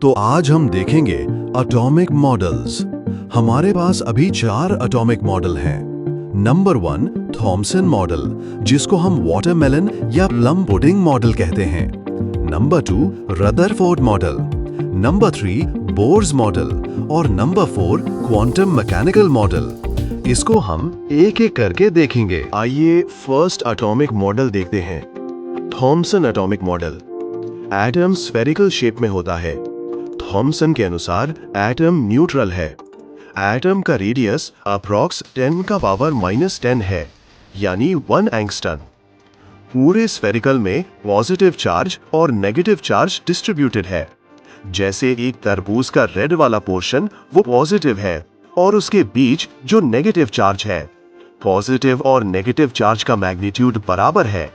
तो आज हम देखेंगे एटॉमिक मॉडल्स। हमारे पास अभी 4 एटॉमिक मॉडल हैं। नंबर 1 थॉमसन मॉडल, जिसको हम वाटरमेलन या प्लम पुडिंग मॉडल कहते हैं। Number 2 Rutherford model. Number 3 Bohr's model और नंबर 4 क्वांटम मैकेनिकल मॉडल। इसको हम एक एक करके देखेंगे। आइए फर्स्ट एटॉमिक मॉडल देखते हैं। Thomson atomic model. Atom spherical shape में होता है। थॉमसन के अनुसार एटम न्यूट्रल है। एटम का रेडियस अप्रॉक्स 10⁻⁻10 है, यानी 1 एंगस्ट्रॉन। पूरे स्फेरिकल में पॉजिटिव चार्ज और नेगेटिव चार्ज डिस्ट्रीब्यूटेड है। जैसे एक तरबूज का रेड वाला पोर्शन वो पॉजिटिव है और उसके बीच जो नेगेटिव चार्ज है, पॉजिटिव और नेगेटिव चार्ज का मैग्नीट्यूड बराबर है।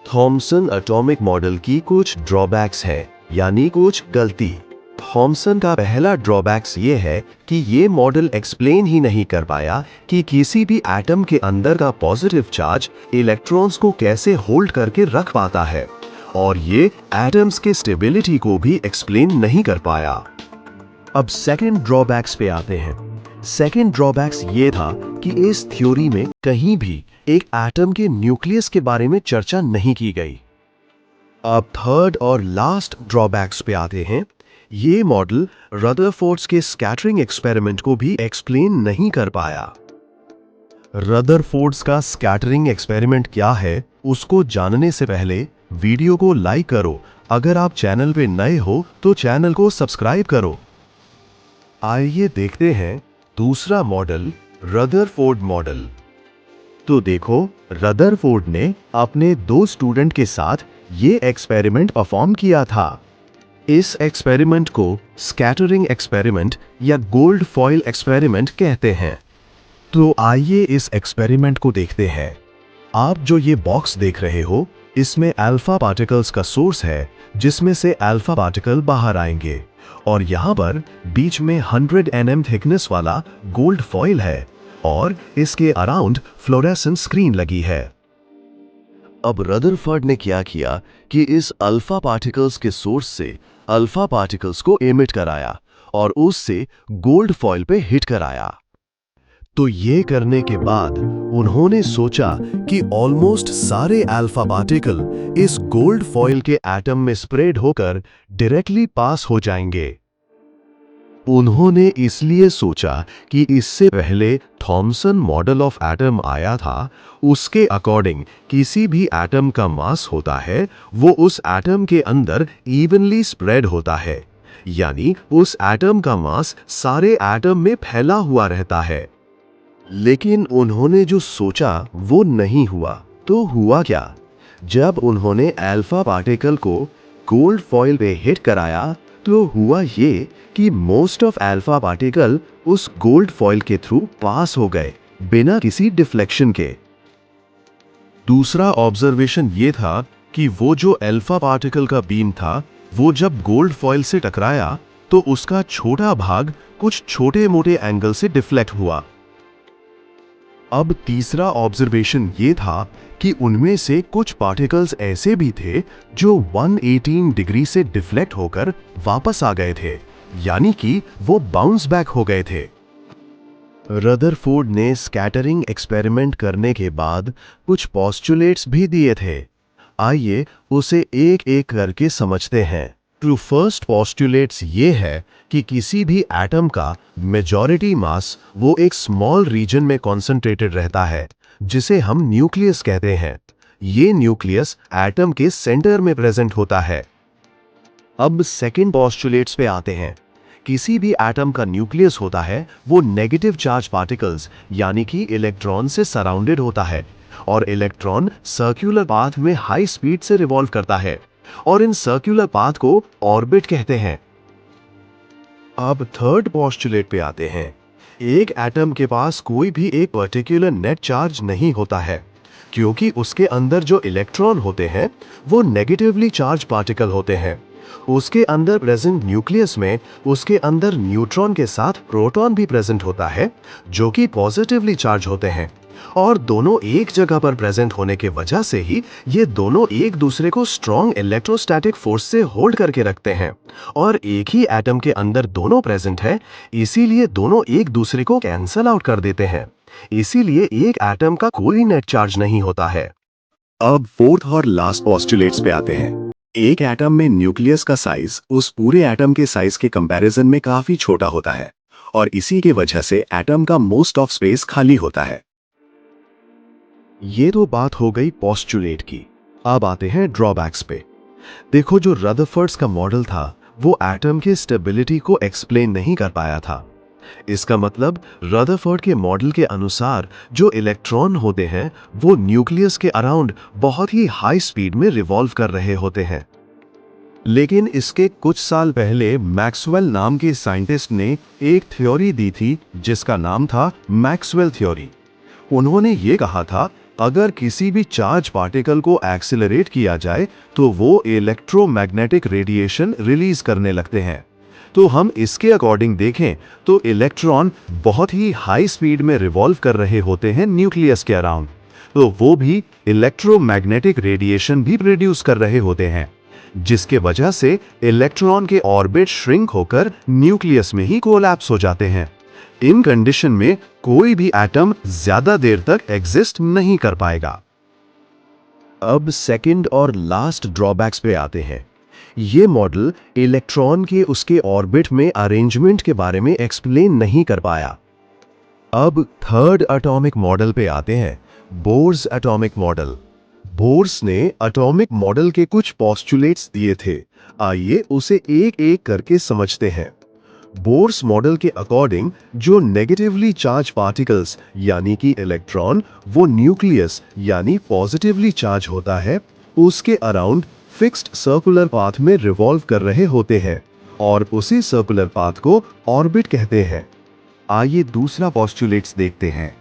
थॉमसन एटॉमिक मॉडल की कुछ ड्रॉबैक्स है, यानी कुछ गलती। थॉमसन का पहला ड्रॉबैक्स ये है कि ये मॉडल एक्सप्लेन ही नहीं कर पाया कि किसी भी एटम के अंदर का पॉजिटिव चार्ज इलेक्ट्रॉन्स को कैसे होल्ड करके रख पाता है, और ये एटम्स के स्टेबिलिटी को भी एक्सप्लेन नहीं कर पाया। अब सेकंड ड्रॉबैक्स पे आते हैं। सेकंड ड्रॉबैक्स ये था कि इस थ्योरी में कहीं भी एक एटम के न्यूक्लियस के बारे में चर्चा नहीं की गई। अब थर्ड और लास्ट ड्रॉबैक्स पे आते हैं। ये मॉडल रदरफोर्ड्स के स्कैटरिंग एक्सपेरिमेंट को भी एक्सप्लेन नहीं कर पाया। रदरफोर्ड्स का स्कैटरिंग एक्सपेरिमेंट क्या है, उसको जानने से पहले वीडियो को लाइक करो। अगर आप चैनल पे नए हो तो चैनल को सब्सक्राइब करो। आइए देखते हैं दूसरा मॉडल, रदरफोर्ड मॉडल। तो देखो, रदरफोर्ड ने अपने 2 स्टूडेंट के साथ ये एक्सपेरिमेंट परफॉर्म किया था। इस एक्सपेरिमेंट को स्कैटरिंग एक्सपेरिमेंट या गोल्ड फॉइल एक्सपेरिमेंट कहते हैं। तो आइए इस एक्सपेरिमेंट को देखते हैं। आप जो ये बॉक्स देख रहे हो, इसमें अल्फा पार्टिकल्स का सोर्स है, जिसमें से अल्फा पार्टिकल बाहर आएंगे, और यहाँ पर बीच में 100 nm थिकनेस वाला गोल्ड फॉइल है और इसके अराउंड फ्लोरेसेंट स्क्रीन लगी है। अब रदरफोर्ड ने क्या किया कि इस अल्फा पार्टिकल्स के सोर्स से अल्फा पार्टिकल्स को एमिट कराया और उससे गोल्ड फॉइल पे हिट कराया। तो ये करने के बाद उन्होंने सोचा कि ऑलमोस्ट सारे अल्फा पार्टिकल इस गोल्ड फॉइल के एटम में स्प्रेड होकर डायरेक्टली पास हो जाएंगे। उन्होंने इसलिए सोचा कि इससे पहले थॉमसन मॉडल ऑफ एटम आया था, उसके अकॉर्डिंग किसी भी एटम का मास होता है वो उस एटम के अंदर इवनली स्प्रेड होता है, यानी उस एटम का मास सारे एटम में फैला हुआ रहता है। लेकिन उन्होंने जो सोचा वो नहीं हुआ। तो हुआ क्या? जब उन्होंने अल्फा पार्टिकल को गोल्ड फॉइल पे हिट कराया तो हुआ ये कि मोस्ट ऑफ अल्फा पार्टिकल उस गोल्ड फॉइल के थ्रू पास हो गए बिना किसी डिफ्लेक्शन के। दूसरा ऑब्जर्वेशन ये था कि वो जो अल्फा पार्टिकल का बीम था, वो जब गोल्ड फॉइल से टकराया तो उसका छोटा भाग कुछ छोटे मोटे एंगल से डिफ्लेक्ट हुआ। अब तीसरा ऑब्जर्वेशन ये था कि उनमें से कुछ पार्टिकल्स ऐसे भी थे जो 118 डिग्री से डिफ्लेक्ट होकर वापस आ गए थे, यानी कि वो बाउंस बैक हो गए थे। रदरफोर्ड ने स्कैटरिंग एक्सपेरिमेंट करने के बाद कुछ पोस्टुलेट्स भी दिए थे। आइए उसे एक एक करके समझते हैं। तो फर्स्ट पोस्टुलेट्स ये है कि किसी भी एटम का मेजॉरिटी मास वो एक स्मॉल रीजन में कॉन्सेंट्रेटेड रहता है, जिसे हम न्यूक्लियस कहते हैं। ये न्यूक्लियस एटम के सेंटर में प्रेजेंट होता है। अब सेकंड पोस्टुलेट्स पे आते हैं। किसी भी एटम का न्यूक्लियस होता है वो नेगेटिव चार्ज पार्टिकल्स यानी कि इलेक्ट्रॉन से सराउंडेड होता है, और इलेक्ट्रॉन सर्कुलर पाथ में हाई स्पीड से रिवॉल्व करता है, और इन सर्कुलर पाथ को ऑर्बिट कहते हैं। अब थर्ड पोस्टुलेट पे आते हैं। एक एटम के पास कोई भी एक पर्टिकुलर नेट चार्ज नहीं होता है, क्योंकि उसके अंदर जो इलेक्ट्रॉन होते हैं वो नेगेटिवली चार्ज पार्टिकल होते हैं। उसके अंदर प्रेजेंट न्यूक्लियस में उसके अंदर न्यूट्रॉन के साथ प्रोटॉन भी प्रेजेंट होता है, जो कि पॉजिटिवली चार्ज होते हैं, और दोनों एक जगह पर प्रेजेंट होने के वजह से ही ये दोनों एक दूसरे को स्ट्रॉन्ग इलेक्ट्रोस्टैटिक फोर्स से होल्ड करके रखते हैं। और एक ही एटम के अंदर दोनों प्रेजेंट है, इसीलिए दोनों एक दूसरे को कैंसल आउट कर देते हैं। इसीलिए एक एटम का कोई नेट चार्ज नहीं होता है। अब फोर्थ और लास्ट पोस्टुलेट्स पे आते हैं। एक एटम में न्यूक्लियस का साइज उस पूरे एटम के साइज के कंपैरिजन में काफी छोटा होता है और इसी की वजह से एटम का मोस्ट ऑफ स्पेस खाली होता है। ये तो बात हो गई पोस्टुलेट की। अब आते हैं ड्रॉबैक्स पे। देखो, जो रदरफोर्ड्स का मॉडल था वो एटम की स्टेबिलिटी को एक्सप्लेन नहीं कर पाया था। इसका मतलब रदरफोर्ड के मॉडल के अनुसार जो इलेक्ट्रॉन होते हैं वो न्यूक्लियस के अराउंड बहुत ही हाई स्पीड में रिवॉल्व कर रहे होते हैं। लेकिन इसके कुछ साल पहले मैक्सवेल नाम के साइंटिस्ट ने एक थ्योरी दी थी जिसका नाम था मैक्सवेल थ्योरी। उन्होंने ये कहा था, अगर किसी भी चार्ज पार्टिकल को एक्सेलरेट किया जाए तो वो इलेक्ट्रोमैग्नेटिक रेडिएशन रिलीज करने लगते हैं। तो हम इसके अकॉर्डिंग देखें तो इलेक्ट्रॉन बहुत ही हाई स्पीड में रिवॉल्व कर रहे होते हैं न्यूक्लियस के अराउंड, तो वो भी इलेक्ट्रोमैग्नेटिक रेडिएशन भी प्रोड्यूस कर रहे होते हैं, जिसके वजह से इलेक्ट्रॉन के ऑर्बिट श्रिंक होकर न्यूक्लियस में ही कोलैप्स हो जाते हैं। इन कंडीशन में कोई भी एटम ज्यादा देर तक एग्जिस्ट नहीं कर पाएगा। अब सेकंड और लास्ट ड्रॉबैक्स पे आते हैं। ये मॉडल इलेक्ट्रॉन के उसके ऑर्बिट में अरेंजमेंट के बारे में एक्सप्लेन नहीं कर पाया। अब थर्ड एटॉमिक मॉडल पे आते हैं, बोर्स एटॉमिक मॉडल। बोर्स ने एटॉमिक मॉडल के कुछ पोस्टुलेट्स दिए थे। आइए उसे एक एक करके समझते हैं। बोर्स मॉडल के अकॉर्डिंग जो नेगेटिवली चार्ज पार्टिकल्स यानी कि इलेक्ट्रॉन वो न्यूक्लियस यानी पॉजिटिवली चार्ज होता है, उसके अराउंड फिक्स्ड सर्कुलर पाथ में रिवॉल्व कर रहे होते हैं और उसी सर्कुलर पाथ को ऑर्बिट कहते हैं। आइए दूसरा पोस्टुलेट्स देखते हैं।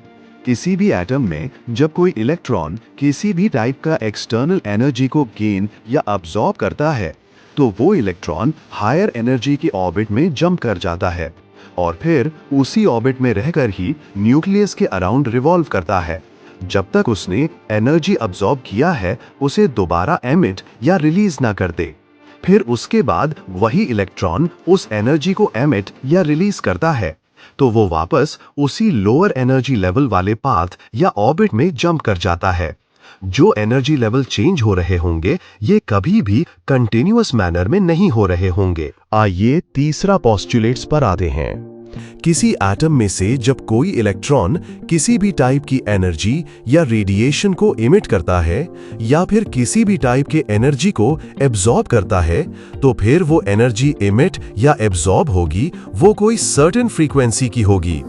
किसी भी एटम में जब कोई इलेक्ट्रॉन किसी भी टाइप का एक्सटर्नल एनर्जी को गेन या अब्सॉर्ब करता है तो वो इलेक्ट्रॉन हायर एनर्जी की ऑर्बिट में जंप कर जाता है और फिर उसी ऑर्बिट में रहकर ही न्यूक्लियस के अराउंड रिवॉल्व करता है जब तक उसने एनर्जी अब्सॉर्ब किया है उसे दोबारा एमिट या रिलीज ना कर दे। फिर उसके बाद वही इलेक्ट्रॉन उस एनर्जी को एमिट या रिलीज करता है तो वो वापस उसी लोअर एनर्जी लेवल वाले पाथ या ऑर्बिट में जंप कर जाता है। जो एनर्जी लेवल चेंज हो रहे होंगे ये कभी भी कंटिन्यूअस मैनर में नहीं हो रहे होंगे। आइए तीसरा पोस्टुलेट्स पर आते हैं। किसी एटम में से जब कोई इलेक्ट्रॉन किसी भी टाइप की एनर्जी या रेडिएशन को इमिट करता है या फिर किसी भी टाइप के एनर्जी को एब्सॉर्ब करता है तो फिर वो एनर्जी इमिट या एब्सॉर्ब होगी वो कोई सर्टेन फ्रीक्वेंसी की होगी।